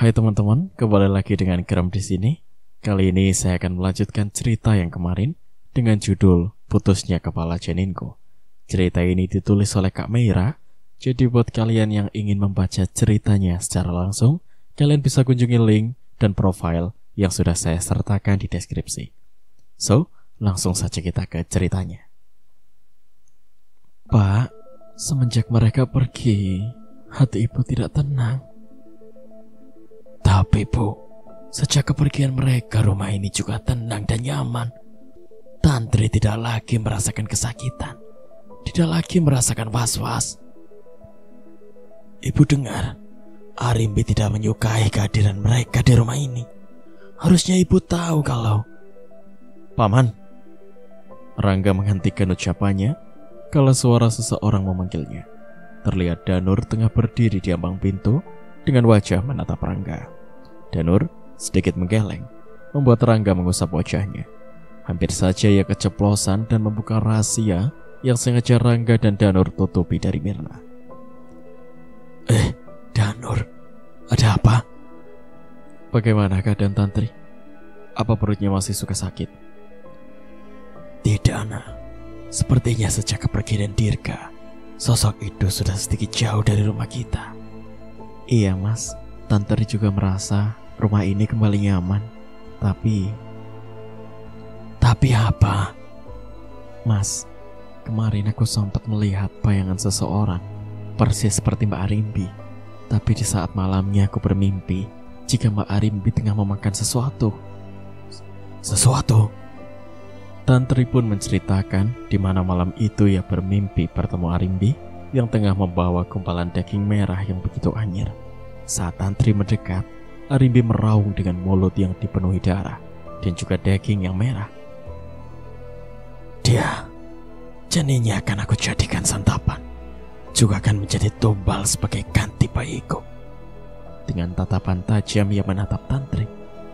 Hai teman-teman, kembali lagi dengan Geram di sini. Kali ini saya akan melanjutkan cerita yang kemarin dengan judul Putusnya Kepala Janinku. Cerita ini ditulis oleh Kak Meira. Jadi buat kalian yang ingin membaca ceritanya secara langsung, kalian bisa kunjungi link dan profil yang sudah saya sertakan di deskripsi. So, langsung saja kita ke ceritanya. Pak, semenjak mereka pergi, hati ibu tidak tenang. Tapi Bu, sejak kepergian mereka, rumah ini juga tenang dan nyaman. Tantri tidak lagi merasakan kesakitan, tidak lagi merasakan was-was. Ibu dengar, Arimbi tidak menyukai kehadiran mereka di rumah ini. Harusnya ibu tahu kalau... Paman. Rangga menghentikan ucapannya kalau suara seseorang memanggilnya. Terlihat Danur tengah berdiri di ambang pintu dengan wajah menatap Rangga. Danur sedikit menggeleng, membuat Rangga mengusap wajahnya. Hampir saja ia keceplosan dan membuka rahasia yang sengaja Rangga dan Danur tutupi dari Mirna. Danur, ada apa? Bagaimana keadaan Tantri? Apa perutnya masih suka sakit? Tidak, nak. Sepertinya sejak kepergian Dirga, sosok itu sudah sedikit jauh dari rumah kita. Iya, Mas. Tantri juga merasa rumah ini kembali nyaman. Tapi apa? Mas, kemarin aku sempat melihat bayangan seseorang, persis seperti Mbak Arimbi. Tapi di saat malamnya aku bermimpi jika Mbak Arimbi tengah memakan sesuatu. Sesuatu? Tantri pun menceritakan di mana malam itu ia bermimpi bertemu Arimbi yang tengah membawa gumpalan daging merah yang begitu anyir. Saat Tantri mendekat, Arimbi meraung dengan mulut yang dipenuhi darah dan juga daging yang merah. Dia, janinnya akan aku jadikan santapan, juga akan menjadi tumbal sebagai ganti bayiku. Dengan tatapan tajam ia menatap Tantri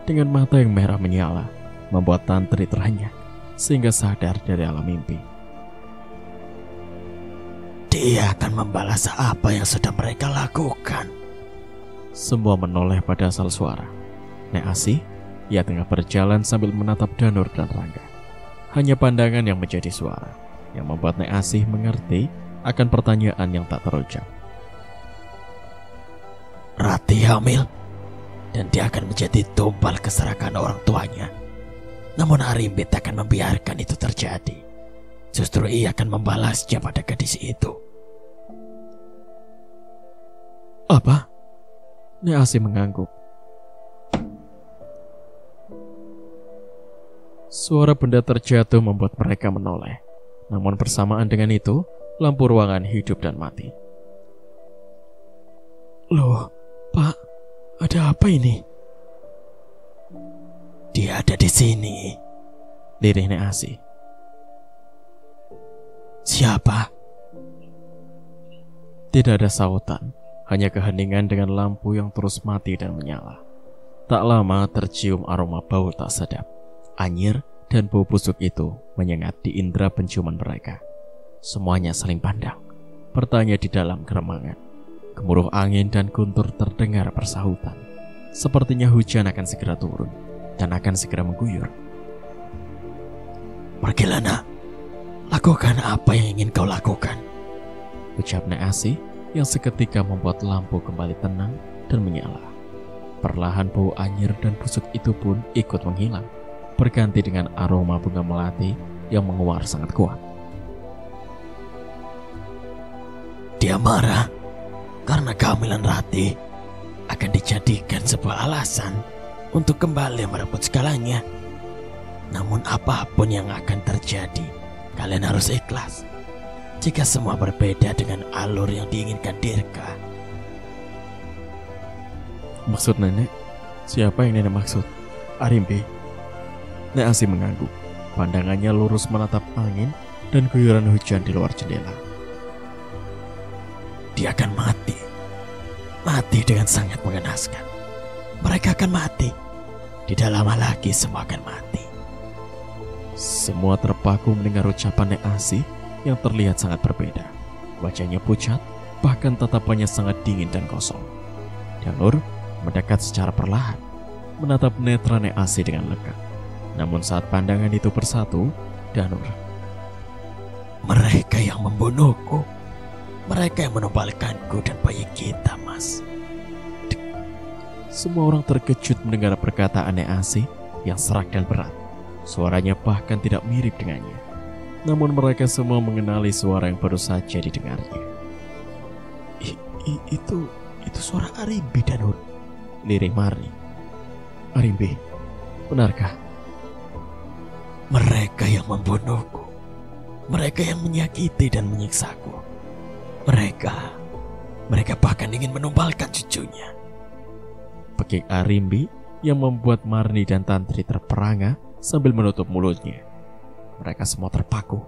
dengan mata yang merah menyala, membuat Tantri terhenyak sehingga sadar dari alam mimpi. Dia akan membalas apa yang sudah mereka lakukan. Semua menoleh pada asal suara. Nek Asih, ia tengah berjalan sambil menatap Danur dan Rangga. Hanya pandangan yang menjadi suara, yang membuat Nek Asih mengerti akan pertanyaan yang tak terucap. Rati hamil, dan dia akan menjadi tumbal keserakahan orang tuanya. Namun Arimbi tak akan membiarkan itu terjadi. Justru ia akan membalasnya pada gadis itu. Apa? Nek Asih mengangguk. Suara benda terjatuh membuat mereka menoleh. Namun bersamaan dengan itu, lampu ruangan hidup dan mati. Loh, Pak, ada apa ini? Dia ada di sini, lirih Nek Asih. Siapa? Tidak ada sautan, hanya keheningan dengan lampu yang terus mati dan menyala. Tak lama tercium aroma bau tak sedap. Anyir dan bau busuk itu menyengat di indera penciuman mereka. Semuanya saling pandang, bertanya di dalam keremangan. Gemuruh angin dan guntur terdengar bersahutan. Sepertinya hujan akan segera turun dan akan segera mengguyur. Pergilah, nak. Lakukan apa yang ingin kau lakukan, ucap Nek Asih yang seketika membuat lampu kembali tenang dan menyala. Perlahan bau anyir dan busuk itu pun ikut menghilang, berganti dengan aroma bunga melati yang menguar sangat kuat. Dia marah karena kehamilan Rati akan dijadikan sebuah alasan untuk kembali merebut segalanya. Namun apapun yang akan terjadi, kalian harus ikhlas. Jika semua berbeda dengan alur yang diinginkan Dirga. Maksud nenek? Siapa yang nenek maksud? Arimbi? Nek Asih mengangguk. Pandangannya lurus menatap angin dan guyuran hujan di luar jendela. Dia akan mati. Mati dengan sangat mengenaskan. Mereka akan mati. Tidak lama lagi semua akan mati. Semua terpaku mendengar ucapan Nek Asih yang terlihat sangat berbeda. Wajahnya pucat, bahkan tatapannya sangat dingin dan kosong. Danur mendekat secara perlahan, menatap netra Nek Asi dengan lekat. Namun saat pandangan itu bersatu, Danur, mereka yang membunuhku, mereka yang menumbalkanku dan bayi kita, Mas. Semua orang terkejut mendengar perkataan Nek Asi yang serak dan berat. Suaranya bahkan tidak mirip dengannya. Namun mereka semua mengenali suara yang baru saja didengarnya. Itu suara Arimbi, Danur, lirih Marni. Arimbi, benarkah? Mereka yang membunuhku, mereka yang menyakiti dan menyiksaku. Mereka bahkan ingin menumbalkan cucunya. Pekik Arimbi yang membuat Marni dan Tantri terperangah sambil menutup mulutnya. Mereka semua terpaku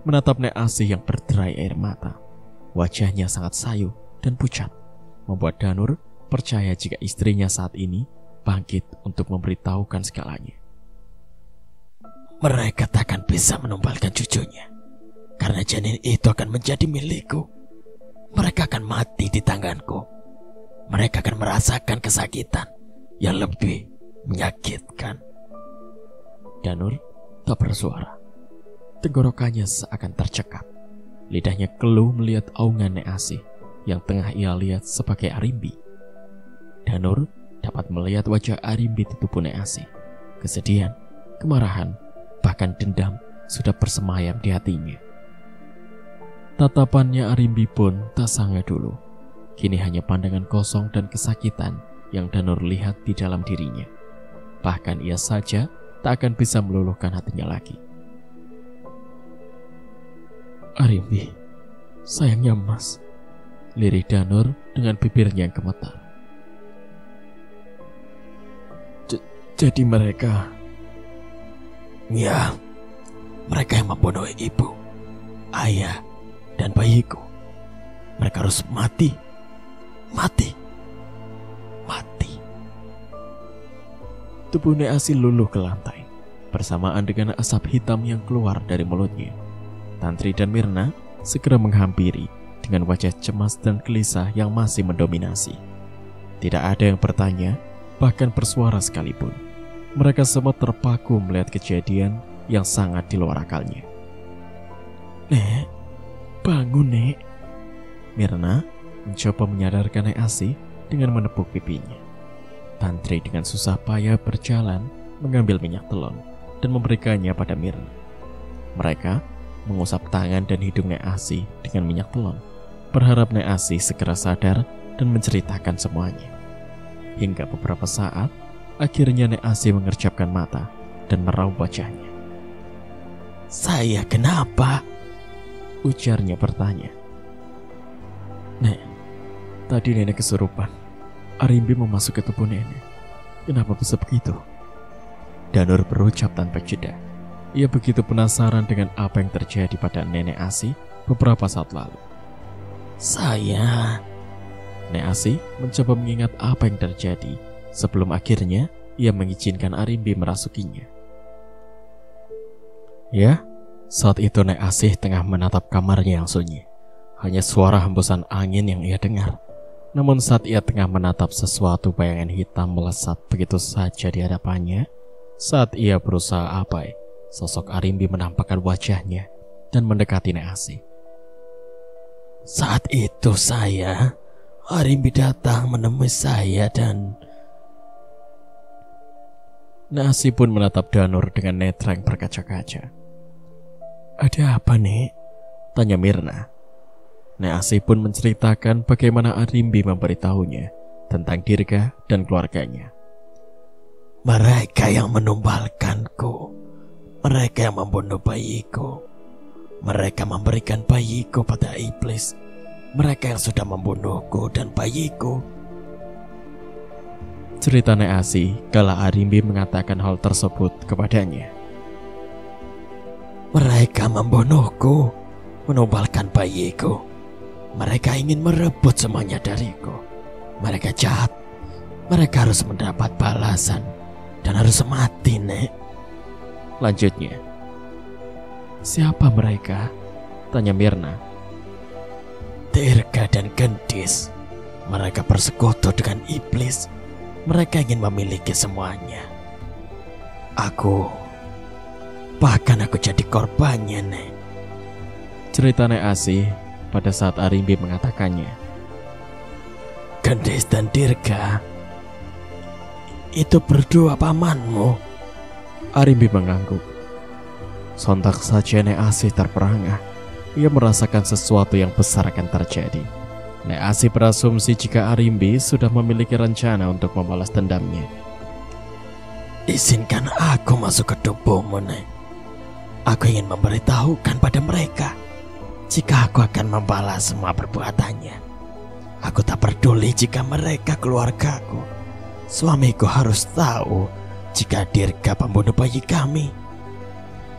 menatap Nek Asi yang berderai air mata. Wajahnya sangat sayu dan pucat, membuat Danur percaya jika istrinya saat ini bangkit untuk memberitahukan segalanya. Mereka takkan bisa menumbalkan cucunya, karena janin itu akan menjadi milikku. Mereka akan mati di tanganku. Mereka akan merasakan kesakitan yang lebih menyakitkan. Danur tak bersuara. Tenggorokannya seakan tercekat. Lidahnya keluh melihat aungan Nek Asi yang tengah ia lihat sebagai Arimbi. Danur dapat melihat wajah Arimbi di tubuh Nek Asi. Kesedihan, kemarahan, bahkan dendam sudah bersemayam di hatinya. Tatapannya Arimbi pun tak sangat dulu. Kini hanya pandangan kosong dan kesakitan yang Danur lihat di dalam dirinya. Bahkan ia saja tak akan bisa meluluhkan hatinya lagi. Arimbi, sayangnya Mas, lirih Danur dengan bibirnya yang gemetar. Jadi mereka... Ya, mereka yang membunuh ibu, ayah, dan bayiku. Mereka harus mati. Mati. Tubuh Nek Asi luluh ke lantai, bersamaan dengan asap hitam yang keluar dari mulutnya. Tantri dan Mirna segera menghampiri dengan wajah cemas dan gelisah yang masih mendominasi. Tidak ada yang bertanya, bahkan bersuara sekalipun. Mereka semua terpaku melihat kejadian yang sangat di luar akalnya. Nek, bangun Nek. Mirna mencoba menyadarkan Nek Asi dengan menepuk pipinya. Tantri dengan susah payah berjalan mengambil minyak telon dan memberikannya pada Mirna. Mereka mengusap tangan dan hidung Nek Asi dengan minyak telon, berharap Nek Asi segera sadar dan menceritakan semuanya. Hingga beberapa saat, akhirnya Nek Asi mengerjapkan mata dan meraup wajahnya. Saya kenapa? Ujarnya bertanya. Nek, tadi nenek kesurupan. Arimbi memasuki tubuh nenek. Kenapa bisa begitu? Danur berucap tanpa jeda. Ia begitu penasaran dengan apa yang terjadi pada Nenek Asi beberapa saat lalu. Nek Asi mencoba mengingat apa yang terjadi sebelum akhirnya ia mengizinkan Arimbi merasukinya. Ya, saat itu Nek Asi tengah menatap kamarnya yang sunyi. Hanya suara hembusan angin yang ia dengar. Namun saat ia tengah menatap sesuatu, bayangan hitam melesat begitu saja di hadapannya. Saat ia berusaha abai, sosok Arimbi menampakkan wajahnya dan mendekati Nek Asi. Saat itu Arimbi datang menemui saya dan... Nek Asi pun menatap Danur dengan netra yang berkaca-kaca. Ada apa, Nek? Tanya Mirna. Nek Asi pun menceritakan bagaimana Arimbi memberitahunya tentang Dirga dan keluarganya. Mereka yang menumbalkanku, mereka yang membunuh bayiku, mereka memberikan bayiku pada iblis, mereka yang sudah membunuhku dan bayiku. Cerita Nek Asi kala Arimbi mengatakan hal tersebut kepadanya. Mereka membunuhku, menumbalkan bayiku. Mereka ingin merebut semuanya dariku. Mereka jahat. Mereka harus mendapat balasan dan harus mati, Nek. Lanjutnya. Siapa mereka? Tanya Mirna. Dirga dan Gendis. Mereka bersekutu dengan iblis. Mereka ingin memiliki semuanya. Bahkan aku jadi korbannya, Nek. Cerita Nek Asih pada saat Arimbi mengatakannya. Gendis dan Dirga, itu berdua pamanmu? Arimbi mengangguk. Sontak saja Nek Asih terperangah. Ia merasakan sesuatu yang besar akan terjadi. Nek Asih berasumsi jika Arimbi sudah memiliki rencana untuk membalas dendamnya. Izinkan aku masuk ke tubuhmu, Nek. Aku ingin memberitahukan pada mereka jika aku akan membalas semua perbuatannya. Aku tak peduli jika mereka keluargaku. Suamiku harus tahu jika Dirga pembunuh bayi kami.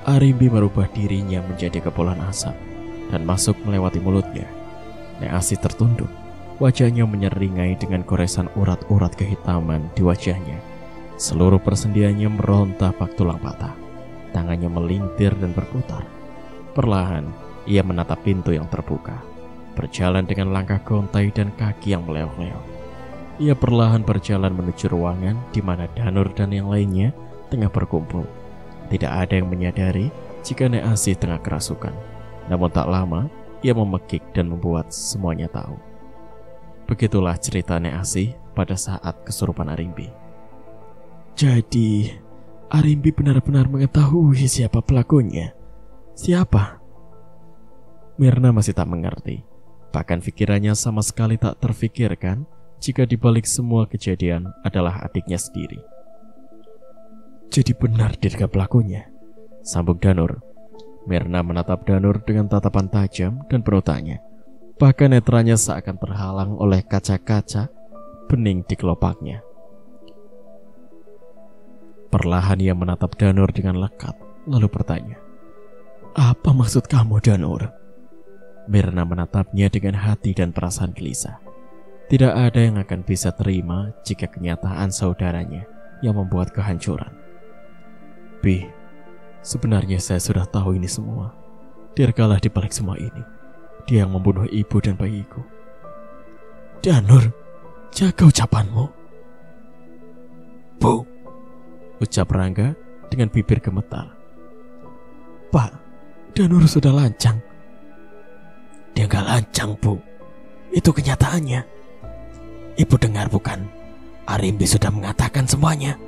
Arimbi merubah dirinya menjadi kepulan asap dan masuk melewati mulutnya. Nek Asih tertunduk. Wajahnya menyeringai dengan goresan urat-urat kehitaman di wajahnya. Seluruh persendiannya meronta bak tulang patah. Tangannya melintir dan berputar. Perlahan, ia menatap pintu yang terbuka. Berjalan dengan langkah gontai dan kaki yang meleok-leok. Ia perlahan berjalan menuju ruangan di mana Danur dan yang lainnya tengah berkumpul. Tidak ada yang menyadari jika Nek Asih tengah kerasukan. Namun tak lama, ia memekik dan membuat semuanya tahu. Begitulah cerita Nek Asih pada saat kesurupan Arimbi. Jadi, Arimbi benar-benar mengetahui siapa pelakunya. Siapa? Mirna masih tak mengerti. Bahkan pikirannya sama sekali tak terfikirkan jika dibalik semua kejadian adalah adiknya sendiri. Jadi benar Dirga pelakunya, sambung Danur. Mirna menatap Danur dengan tatapan tajam dan penuh tanya. Bahkan netranya seakan terhalang oleh kaca-kaca bening di kelopaknya. Perlahan ia menatap Danur dengan lekat, lalu bertanya, "Apa maksud kamu, Danur?" Mirna menatapnya dengan hati dan perasaan gelisah. Tidak ada yang akan bisa terima jika kenyataan saudaranya yang membuat kehancuran. "Bi, sebenarnya saya sudah tahu ini semua. Dirgalah di balik semua ini. Dia yang membunuh ibu dan bayiku." "Danur, jaga ucapanmu." "Bu," ucap Rangga dengan bibir gemetar. "Pak, Danur sudah lancang." "Dia gak lancang, Bu. Itu kenyataannya. Ibu dengar bukan? Arimbi sudah mengatakan semuanya."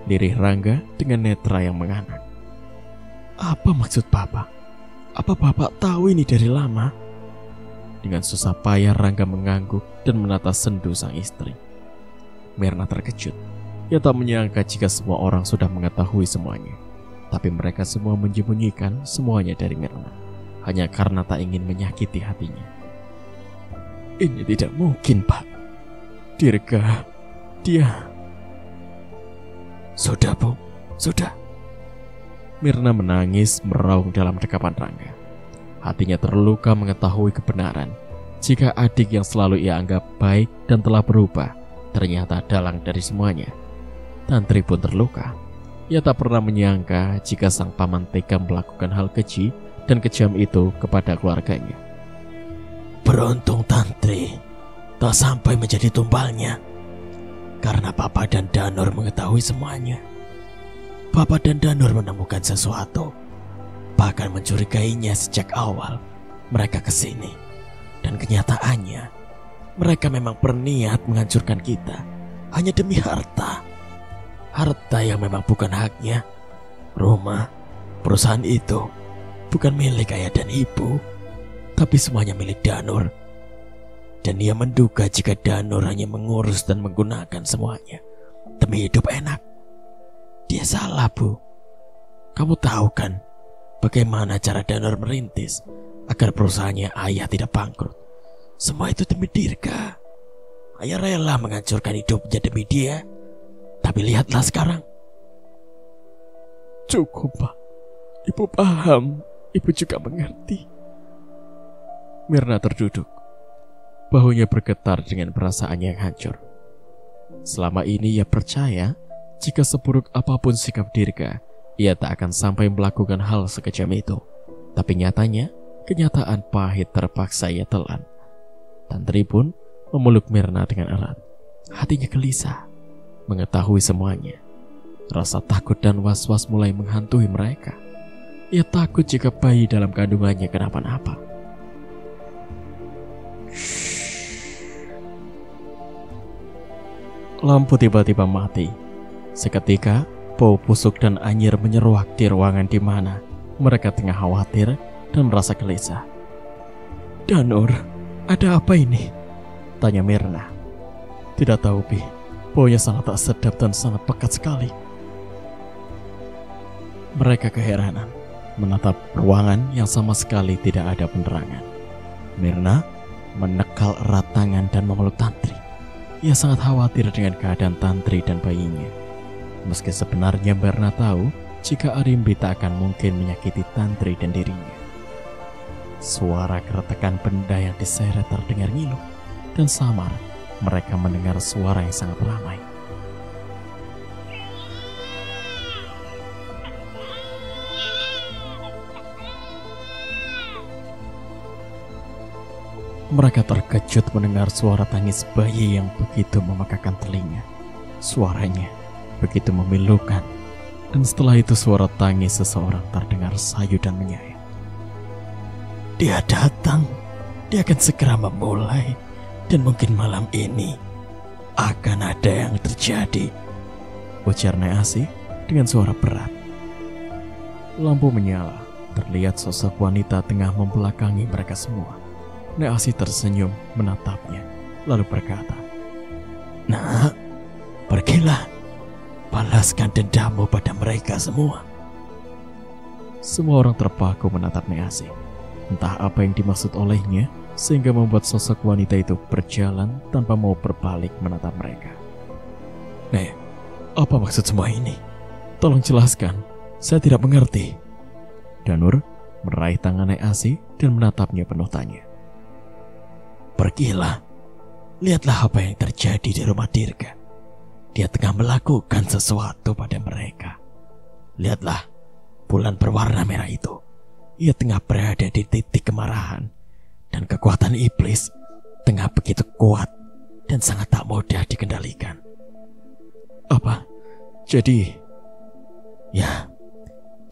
Lirih Rangga dengan netra yang menganak. "Apa maksud Bapak? Apa Bapak tahu ini dari lama?" Dengan susah payah Rangga mengangguk dan menata sendu sang istri. Mirna terkejut. Ia tak menyangka jika semua orang sudah mengetahui semuanya. Tapi mereka semua menyembunyikan semuanya dari Mirna, hanya karena tak ingin menyakiti hatinya. "Ini tidak mungkin, Pak. Dirga, dia..." "Sudah, Bu, sudah." Mirna menangis meraung dalam dekapan Rangga. Hatinya terluka mengetahui kebenaran jika adik yang selalu ia anggap baik dan telah berubah ternyata dalang dari semuanya. Tantri pun terluka. Ia tak pernah menyangka jika sang paman tega melakukan hal keji dan kejam itu kepada keluarganya. Beruntung Tantri tak sampai menjadi tumbalnya, karena Papa dan Danur mengetahui semuanya. Papa dan Danur menemukan sesuatu, bahkan mencurigainya sejak awal mereka kesini. Dan kenyataannya, mereka memang berniat menghancurkan kita hanya demi harta. Harta yang memang bukan haknya. Rumah, perusahaan itu bukan milik ayah dan ibu, tapi semuanya milik Danur. Dan ia menduga jika Danur hanya mengurus dan menggunakan semuanya demi hidup enak. Dia salah, Bu. Kamu tahu kan bagaimana cara Danur merintis agar perusahaannya ayah tidak bangkrut. Semua itu demi Dirga. Ayah rela menghancurkan hidupnya demi dia. Tapi lihatlah sekarang. Cukup, Pak. Ibu paham. Ibu juga mengerti. Mirna terduduk. Bahunya bergetar dengan perasaan yang hancur. Selama ini ia percaya jika seburuk apapun sikap Dirga, ia tak akan sampai melakukan hal sekejam itu. Tapi nyatanya, kenyataan pahit terpaksa ia telan. Tantri pun memeluk Mirna dengan erat. Hatinya gelisah mengetahui semuanya. Rasa takut dan was-was mulai menghantui mereka. Ia takut jika bayi dalam kandungannya kenapa-napa. Lampu tiba-tiba mati. Seketika, bau busuk dan anyir menyeruak di ruangan di mana mereka tengah khawatir dan merasa gelisah. "Danur, ada apa ini?" tanya Myrna. "Tidak tahu, Bi. Baunya sangat tak sedap dan sangat pekat sekali." Mereka keheranan menatap ruangan yang sama sekali tidak ada penerangan. Myrna menekal erat tangan dan memeluk Tantri. Ia sangat khawatir dengan keadaan Tantri dan bayinya. Meski sebenarnya Myrna tahu jika Arimbi tak akan mungkin menyakiti Tantri dan dirinya. Suara keretakan benda yang diseret terdengar ngilu, dan samar mereka mendengar suara yang sangat ramai. Mereka terkejut mendengar suara tangis bayi yang begitu memekakan telinga. Suaranya begitu memilukan, dan setelah itu suara tangis seseorang terdengar sayu dan menyayat. "Dia datang, dia akan segera memulai, dan mungkin malam ini akan ada yang terjadi," ujar Nyai Asih dengan suara berat. Lampu menyala, terlihat sosok wanita tengah membelakangi mereka semua. Nyai Asih tersenyum menatapnya, lalu berkata, "Nak, pergilah, balaskan dendammu pada mereka semua." Semua orang terpaku menatap Nyai Asih. Entah apa yang dimaksud olehnya, sehingga membuat sosok wanita itu berjalan tanpa mau berbalik menatap mereka. "Nek, apa maksud semua ini? Tolong jelaskan, saya tidak mengerti." Danur meraih tangan Nyai Asih dan menatapnya penuh tanya. "Pergilah, lihatlah apa yang terjadi di rumah Dirga. Dia tengah melakukan sesuatu pada mereka. Lihatlah bulan berwarna merah itu. Ia tengah berada di titik kemarahan, dan kekuatan iblis tengah begitu kuat dan sangat tak mudah dikendalikan." "Apa? Jadi?" "Ya,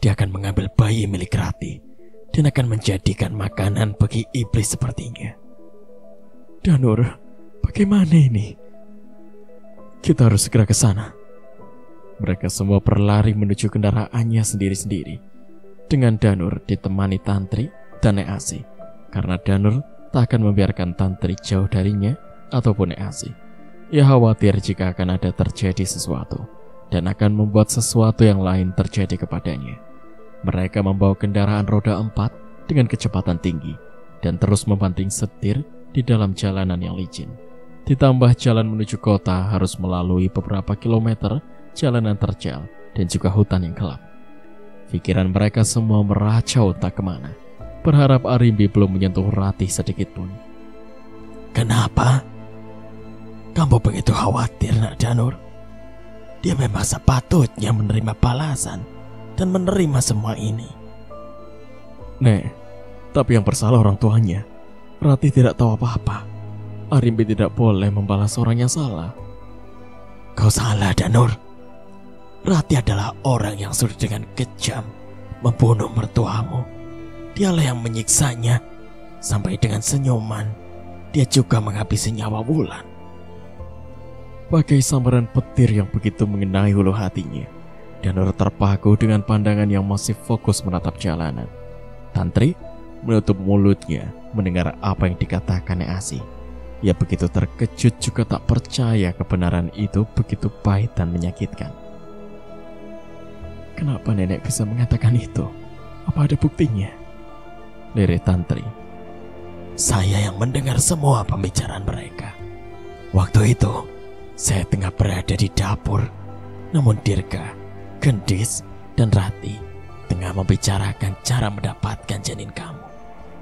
dia akan mengambil bayi milik Rati dan akan menjadikan makanan bagi iblis sepertinya." "Danur, bagaimana ini? Kita harus segera ke sana." Mereka semua berlari menuju kendaraannya sendiri-sendiri, dengan Danur ditemani Tantri dan Nyai Asih, karena Danur tak akan membiarkan Tantri jauh darinya ataupun Nyai Asih. Ia khawatir jika akan ada terjadi sesuatu dan akan membuat sesuatu yang lain terjadi kepadanya. Mereka membawa kendaraan roda 4 dengan kecepatan tinggi dan terus membanting setir di dalam jalanan yang licin. Ditambah jalan menuju kota harus melalui beberapa kilometer jalanan terjal dan juga hutan yang gelap. Pikiran mereka semua meracau tak kemana, berharap Arimbi belum menyentuh Rati sedikit pun. "Kenapa kamu begitu khawatir, Nak Danur? Dia memang sepatutnya menerima balasan dan menerima semua ini." "Nek, tapi yang bersalah orang tuanya. Rati tidak tahu apa-apa. Arimbi tidak boleh membalas orang yang salah." "Kau salah, Danur. Rati adalah orang yang sudah dengan kejam membunuh mertuamu. Dialah yang menyiksanya, sampai dengan senyuman dia juga menghabisi nyawa Wulan." Bagai sambaran petir yang begitu mengenai hulu hatinya, Danur terpaku dengan pandangan yang masih fokus menatap jalanan. Tantri menutup mulutnya mendengar apa yang dikatakan Nyai Asih. Ia begitu terkejut juga tak percaya kebenaran itu begitu pahit dan menyakitkan. "Kenapa nenek bisa mengatakan itu? Apa ada buktinya?" lirik Tantri. "Saya yang mendengar semua pembicaraan mereka. Waktu itu saya tengah berada di dapur, namun Dirga, Gendis, dan Rati tengah membicarakan cara mendapatkan janin kamu,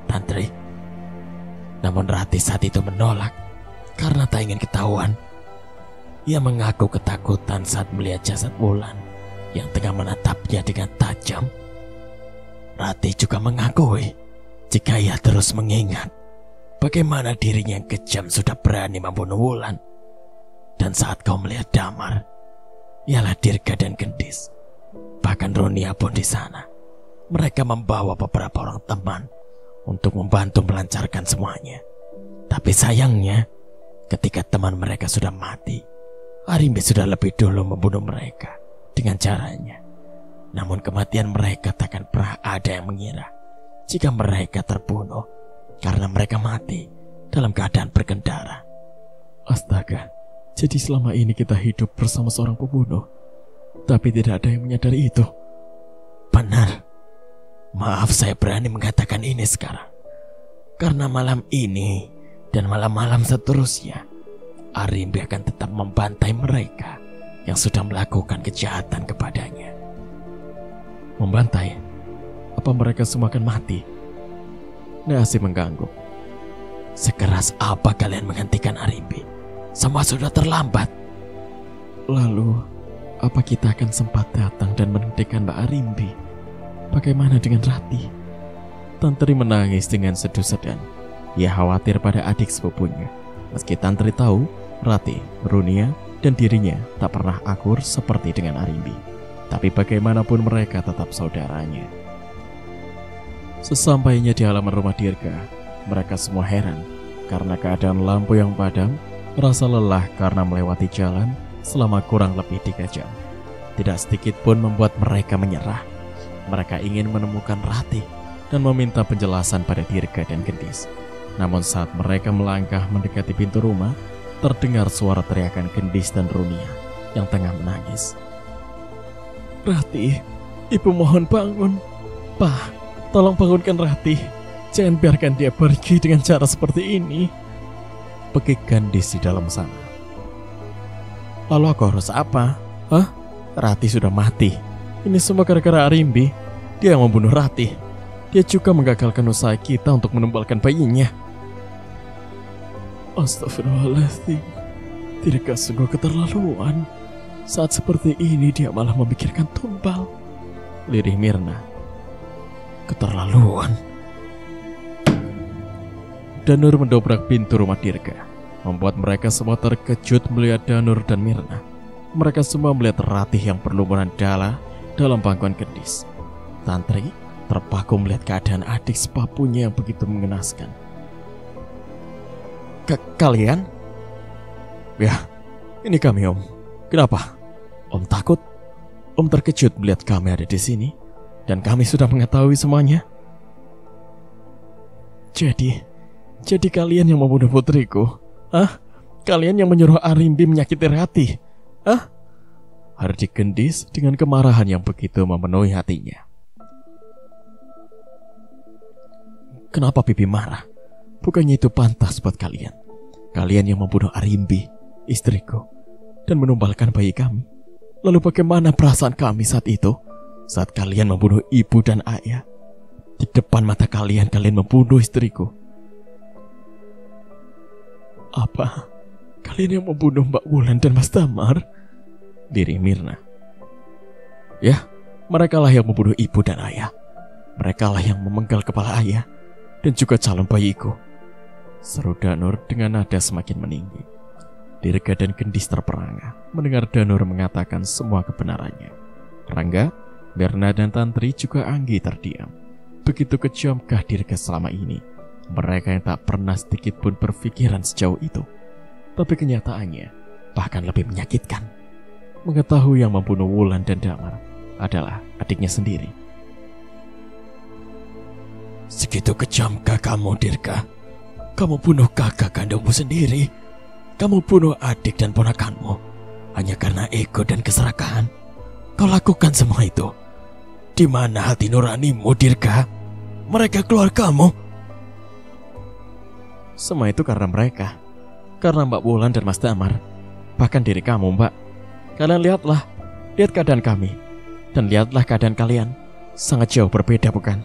Tantri. Namun Rati saat itu menolak karena tak ingin ketahuan. Ia mengaku ketakutan saat melihat jasad Wulan yang tengah menatapnya dengan tajam. Rati juga mengakui jika ia terus mengingat bagaimana dirinya yang kejam sudah berani membunuh Wulan. Dan saat kau melihat Damar, ialah Dirga dan Gendis. Bahkan Ronia pun di sana. Mereka membawa beberapa orang teman untuk membantu melancarkan semuanya. Tapi sayangnya, ketika teman mereka sudah mati, Arimbi sudah lebih dulu membunuh mereka dengan caranya. Namun kematian mereka takkan pernah ada yang mengira jika mereka terbunuh karena mereka mati dalam keadaan berkendara. Astaga, jadi selama ini kita hidup bersama seorang pembunuh, tapi tidak ada yang menyadari itu. Benar. Maaf saya berani mengatakan ini sekarang. Karena malam ini dan malam-malam seterusnya, Arimbi akan tetap membantai mereka yang sudah melakukan kejahatan kepadanya. Membantai? Apa mereka semua akan mati? Nasi mengganggu. Sekeras apa kalian menghentikan Arimbi? Semua sudah terlambat. Lalu, apa kita akan sempat datang dan menghentikan Mbak Arimbi? Bagaimana dengan Rati? Tantri menangis dengan sedu-sedan. Ia khawatir pada adik sepupunya. Meski Tantri tahu, Rati, Runia, dan dirinya tak pernah akur seperti dengan Arimbi. Tapi bagaimanapun mereka tetap saudaranya. Sesampainya di halaman rumah Dirga, mereka semua heran karena keadaan lampu yang padam, rasa lelah karena melewati jalan selama kurang lebih 3 jam. Tidak sedikit pun membuat mereka menyerah. Mereka ingin menemukan Rati dan meminta penjelasan pada Dirga dan Gendis. Namun saat mereka melangkah mendekati pintu rumah, terdengar suara teriakan Gendis dan Runia yang tengah menangis. Rati, ibu mohon bangun. Pak, tolong bangunkan Rati. Jangan biarkan dia pergi dengan cara seperti ini. Pekik Gendis di dalam sana. Lalu aku harus apa? Hah? Rati sudah mati. Ini semua gara-gara Arimbi. Dia yang membunuh Rati. Dia juga menggagalkan usaha kita untuk menumbalkan bayinya. Astagfirullahaladzim. Dirga sungguh keterlaluan. Saat seperti ini dia malah memikirkan tumbal. Lirih Mirna. Keterlaluan. Danur mendobrak pintu rumah Dirga, membuat mereka semua terkejut melihat Danur dan Mirna. Mereka semua melihat Ratih yang berlumuran darah dalam pangkuan Gendis. Tantri terpaku melihat keadaan adik sepapunya yang begitu mengenaskan. Kalian? Ya, ini kami Om. Kenapa? Om takut? Om terkejut melihat kami ada di sini dan kami sudah mengetahui semuanya. Jadi kalian yang membunuh putriku? Hah? Kalian yang menyuruh Arimbi menyakiti Rati? Hah? Hardi Gendis dengan kemarahan yang begitu memenuhi hatinya. Kenapa Bibi marah? Bukannya itu pantas buat kalian? Kalian yang membunuh Arimbi, istriku, dan menumbalkan bayi kami. Lalu bagaimana perasaan kami saat itu? Saat kalian membunuh ibu dan ayah. Di depan mata kalian membunuh istriku. Apa? Kalian yang membunuh Mbak Wulan dan Mas Damar? Diri Mirna. Ya, merekalah yang membunuh ibu dan ayah. Merekalah yang memenggal kepala ayah dan juga calon bayiku. Seru Danur dengan nada semakin meninggi. Dirga dan Gendis terperangah mendengar Danur mengatakan semua kebenarannya. Rangga, Mirna dan Tantri juga anggi terdiam. Begitu kejamkah Dirga selama ini? Mereka yang tak pernah sedikit pun berpikiran sejauh itu. Tapi kenyataannya bahkan lebih menyakitkan. Mengetahui yang membunuh Wulan dan Damar adalah adiknya sendiri. Segitu kejamkah kamu, Dirga? Kamu bunuh kakak kandungmu sendiri. Kamu bunuh adik dan ponakanmu hanya karena ego dan keserakahan. Kau lakukan semua itu. Di mana hati nuranimu, Dirga? Mereka keluargamu. Semua itu karena mereka. Karena Mbak Wulan dan Mas Damar. Bahkan diri kamu, Mbak. Kalian lihatlah. Lihat keadaan kami. Dan lihatlah keadaan kalian. Sangat jauh berbeda, bukan?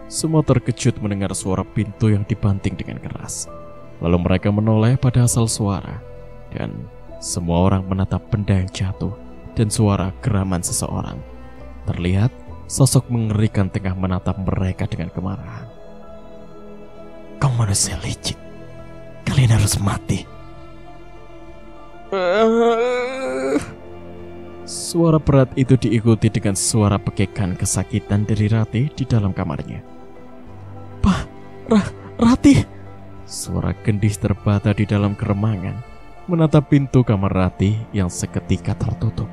Semua terkejut mendengar suara pintu yang dibanting dengan keras. Lalu mereka menoleh pada asal suara. Dan semua orang menatap benda yang jatuh dan suara geraman seseorang. Terlihat sosok mengerikan tengah menatap mereka dengan kemarahan. Kau manusia licik. Kalian harus mati. Suara berat itu diikuti dengan suara pekekan kesakitan dari Ratih di dalam kamarnya. Ratih! Suara Gendis terbata di dalam keremangan, menatap pintu kamar Ratih yang seketika tertutup.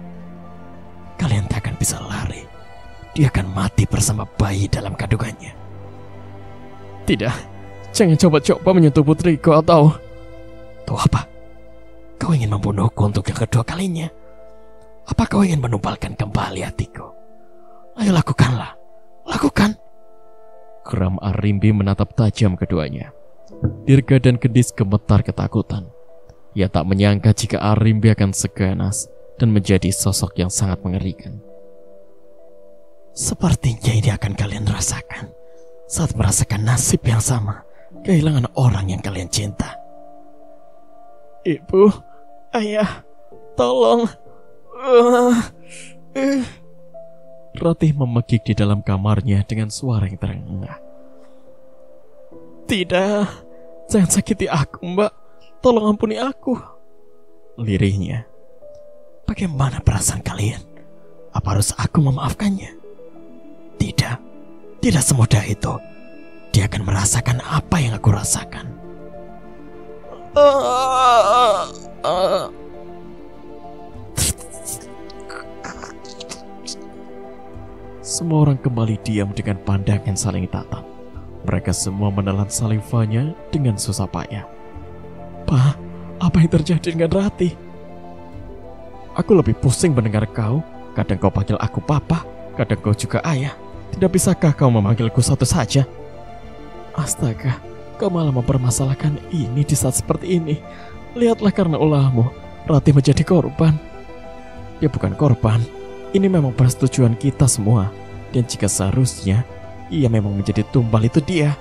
Kalian tak akan bisa lari. Dia akan mati bersama bayi dalam kandungannya. Tidak, jangan coba-coba menyentuh putriku atau... Tuh apa? Kau ingin membunuhku untuk yang kedua kalinya? Apa kau ingin menumpalkan kembali hatiku? Ayo lakukanlah, lakukan. Geram Arimbi menatap tajam keduanya. Dirga dan Gendis gemetar ketakutan. Ia tak menyangka jika Arimbi akan seganas dan menjadi sosok yang sangat mengerikan. Sepertinya ini akan kalian rasakan saat merasakan nasib yang sama, kehilangan orang yang kalian cinta. Ibu, ayah, tolong. Ratih memegik di dalam kamarnya dengan suara yang terengah. Tidak, jangan sakiti aku, Mbak. Tolong ampuni aku, lirihnya. Bagaimana perasaan kalian? Apa harus aku memaafkannya? Tidak semudah itu. Dia akan merasakan apa yang aku rasakan. Semua orang kembali diam dengan pandangan saling tatap. Mereka semua menelan salivanya dengan susah payah. Pa, apa yang terjadi dengan Ratih? Aku lebih pusing mendengar kau. Kadang kau panggil aku papa, kadang kau juga ayah. Tidak bisakah kau memanggilku satu saja? Astaga, kau malah mempermasalahkan ini di saat seperti ini. Lihatlah, karena ulahmu Ratih menjadi korban. Dia bukan korban. Ini memang persetujuan kita semua. Dan jika seharusnya ia memang menjadi tumbal, itu dia.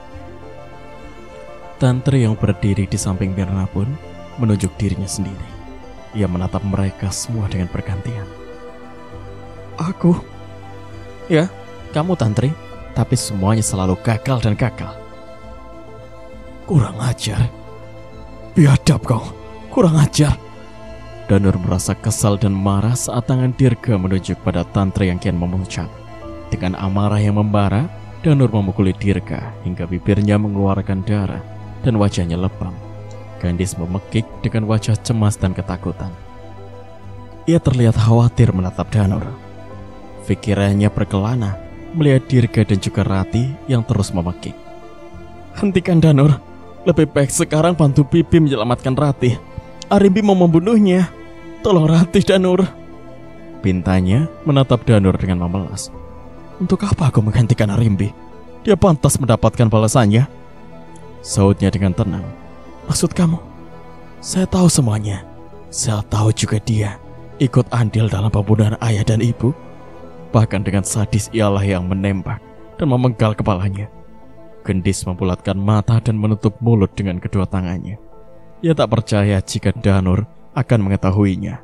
Tantri yang berdiri di samping Mirna pun menunjuk dirinya sendiri. Ia menatap mereka semua dengan bergantian. Aku? Ya, kamu Tantri. Tapi semuanya selalu gagal dan gagal. Kurang ajar. Biadab kau. Kurang ajar. Danur merasa kesal dan marah saat tangan Dirga menunjuk pada Tantri yang kian memuncak. Dengan amarah yang membara, Danur memukuli Dirga hingga bibirnya mengeluarkan darah dan wajahnya lebam. Gendis memekik dengan wajah cemas dan ketakutan. Ia terlihat khawatir menatap Danur. Pikirannya berkelana melihat Dirga dan juga Ratih yang terus memekik. Hentikan Danur. Lebih baik sekarang bantu Bibi menyelamatkan Ratih. Arimbi mau membunuhnya. Tolong Ratih, Danur. Pintanya menatap Danur dengan memelas. Untuk apa aku menghentikan Arimbi? Dia pantas mendapatkan balasannya. Sautnya dengan tenang. Maksud kamu? Saya tahu semuanya. Saya tahu juga dia ikut andil dalam pembunuhan ayah dan ibu. Bahkan dengan sadis ialah yang menembak dan memenggal kepalanya. Gendis membulatkan mata dan menutup mulut dengan kedua tangannya. Ia tak percaya jika Danur akan mengetahuinya.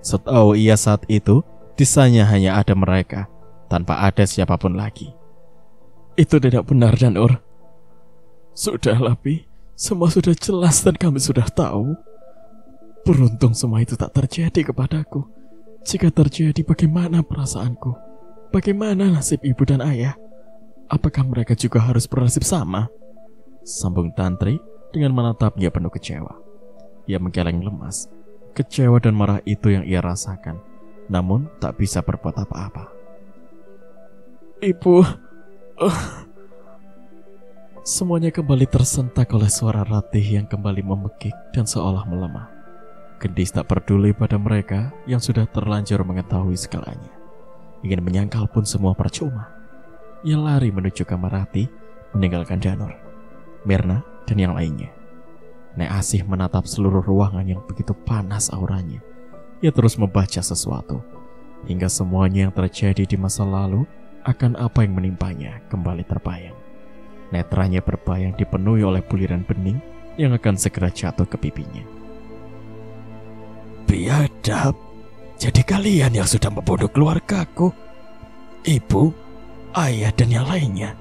Setahu ia saat itu, di sana hanya ada mereka, tanpa ada siapapun lagi. Itu tidak benar, Danur. Sudahlah, Pi. Semua sudah jelas dan kami sudah tahu. Beruntung semua itu tak terjadi kepadaku. Jika terjadi, bagaimana perasaanku? Bagaimana nasib ibu dan ayah? Apakah mereka juga harus bernasib sama? Sambung Tantri dengan menatapnya penuh kecewa. Ia menggeleng lemas. Kecewa dan marah itu yang ia rasakan, namun tak bisa berbuat apa-apa. Ibu, semuanya kembali tersentak oleh suara Ratih yang kembali memekik dan seolah melemah. Gendis tak peduli pada mereka yang sudah terlanjur mengetahui segalanya. Ingin menyangkal pun semua percuma. Ia lari menuju kamar Ratih, meninggalkan Danur, Mirna, dan yang lainnya. Nek Asih menatap seluruh ruangan yang begitu panas auranya. Ia terus membaca sesuatu, hingga semuanya yang terjadi di masa lalu akan apa yang menimpanya kembali terbayang. Netranya berbayang dipenuhi oleh buliran bening yang akan segera jatuh ke pipinya. Biadab, jadi kalian yang sudah membunuh keluargaku. Ibu, ayah, dan yang lainnya.